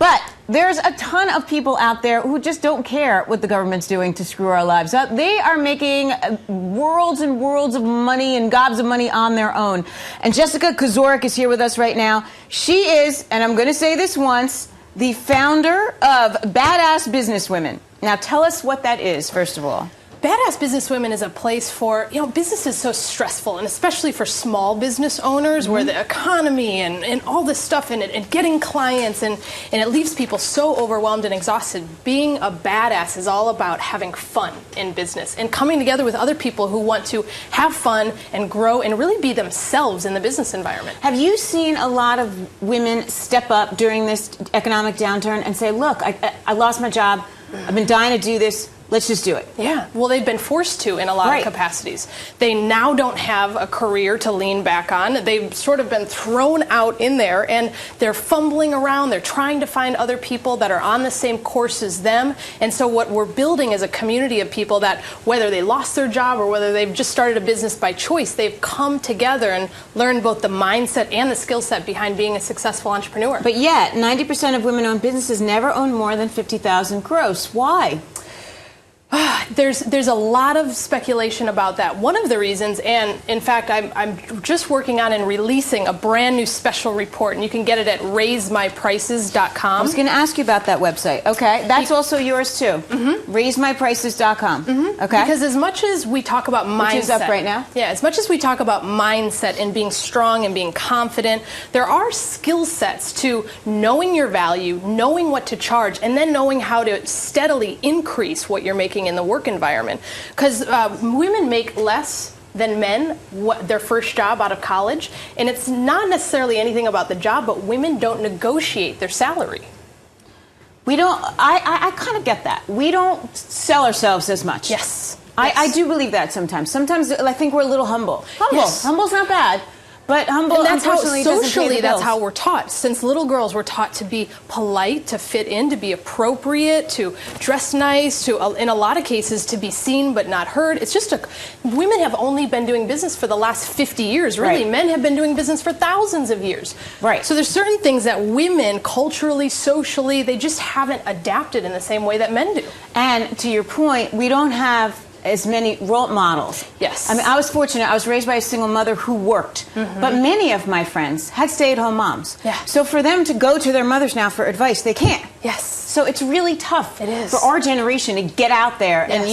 But there's a ton of people out there who just don't care what the government's doing to screw our lives up. They are making worlds and worlds of money and gobs of money on their own. And Jessica Kozorek is here with us right now. She is, and I'm going to say this once, the founder of Badass Businesswomen. Now tell us what that is, first of all. Badass Businesswomen is a place for, business is so stressful, and especially for small business owners where the economy and all this stuff in it, and getting clients, and it leaves people so overwhelmed and exhausted. Being a badass is all about having fun in business and coming together with other people who want to have fun and grow and really be themselves in the business environment. Have you seen a lot of women step up during this economic downturn and say, look, I lost my job, I've been dying to do this, let's just do it? Yeah, well, they've been forced to in a lot of capacities. They now don't have a career to lean back on. They've sort of been thrown out in there, and they're fumbling around. They're trying to find other people that are on the same course as them. And so what we're building is a community of people that, whether they lost their job or whether they've just started a business by choice, they've come together and learned both the mindset and the skill set behind being a successful entrepreneur. But yet, 90% of women-owned businesses never own more than $50,000 gross. Why? There's a lot of speculation about that. One of the reasons, and in fact, I'm just working on and releasing a brand new special report, and you can get it at raisemyprices.com. I was going to ask you about that website. Okay, that's also yours too. Raisemyprices.com. Okay. Because as much as we talk about mindset, which is up right now. Yeah, as much as we talk about mindset and being strong and being confident, there are skill sets to knowing your value, knowing what to charge, and then knowing how to steadily increase what you're making in the work environment. Because women make less than men their first job out of college, and it's not necessarily anything about the job, but women don't negotiate their salary. We don't, I kind of get that. We don't sell ourselves as much. Yes. I do believe that sometimes. Sometimes I think we're a little humble. Humble's not bad. But humble, and that's how socially, that's how we're taught. Since little girls, we're taught to be polite, to fit in, to be appropriate, to dress nice, to, in a lot of cases, to be seen but not heard. It's just women have only been doing business for the last 50 years, really. Men have been doing business for thousands of years. Right. So there's certain things that women, culturally, socially, they just haven't adapted in the same way that men do. And to your point, we don't have as many role models. Yes. I mean, I was fortunate. I was raised by a single mother who worked. But many of my friends had stay-at-home moms. Yeah. So for them to go to their mothers now for advice, they can't. Yes. So it's really tough for our generation to get out there and,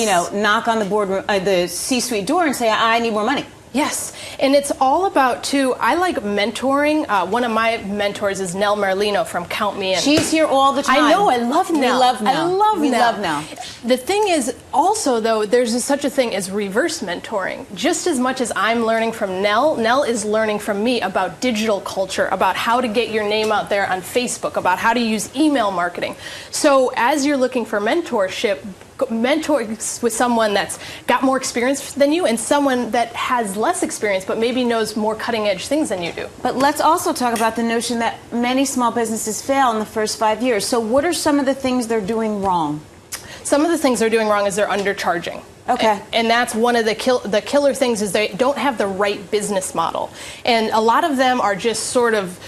knock on the boardroom, the C-suite door and say, I need more money. Yes, and it's all about, too, I like mentoring. One of my mentors is Nell Merlino from Count Me In. She's here all the time. I know, I love Nell. We love Nell. We love Nell. The thing is, also, though, there's such a thing as reverse mentoring. Just as much as I'm learning from Nell, Nell is learning from me about digital culture, about how to get your name out there on Facebook, about how to use email marketing. So as you're looking for mentorship, mentor with someone that's got more experience than you and someone that has less experience but maybe knows more cutting edge things than you do. But let's also talk about the notion that many small businesses fail in the first 5 years. So what are some of the things they're doing wrong? Some of the things they're doing wrong is they're undercharging. Okay. And that's one of the killer things is they don't have the right business model. And a lot of them are just sort of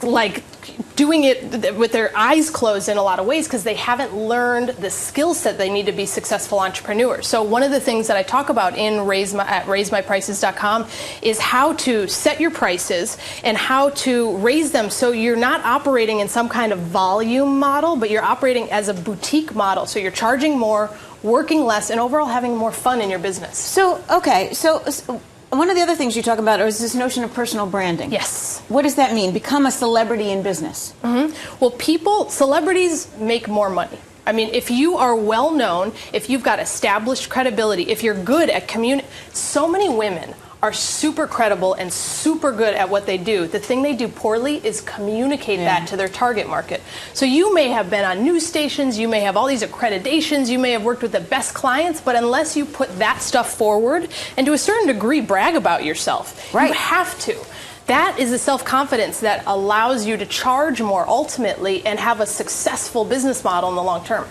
like doing it with their eyes closed in a lot of ways because they haven't learned the skill set they need to be successful entrepreneurs. So one of the things that I talk about at raisemyprices.com is how to set your prices and how to raise them so you're not operating in some kind of volume model, but you're operating as a boutique model. So you're charging more, working less, and overall having more fun in your business. So, okay, so one of the other things you talk about is this notion of personal branding. Yes. What does that mean? Become a celebrity in business. Well, celebrities make more money. I mean, if you are well known, if you've got established credibility, if you're good at so many women are super credible and super good at what they do. The thing they do poorly is communicate that to their target market. So you may have been on news stations, you may have all these accreditations, you may have worked with the best clients, but unless you put that stuff forward and to a certain degree brag about yourself, you have to. That is a self-confidence that allows you to charge more ultimately and have a successful business model in the long term.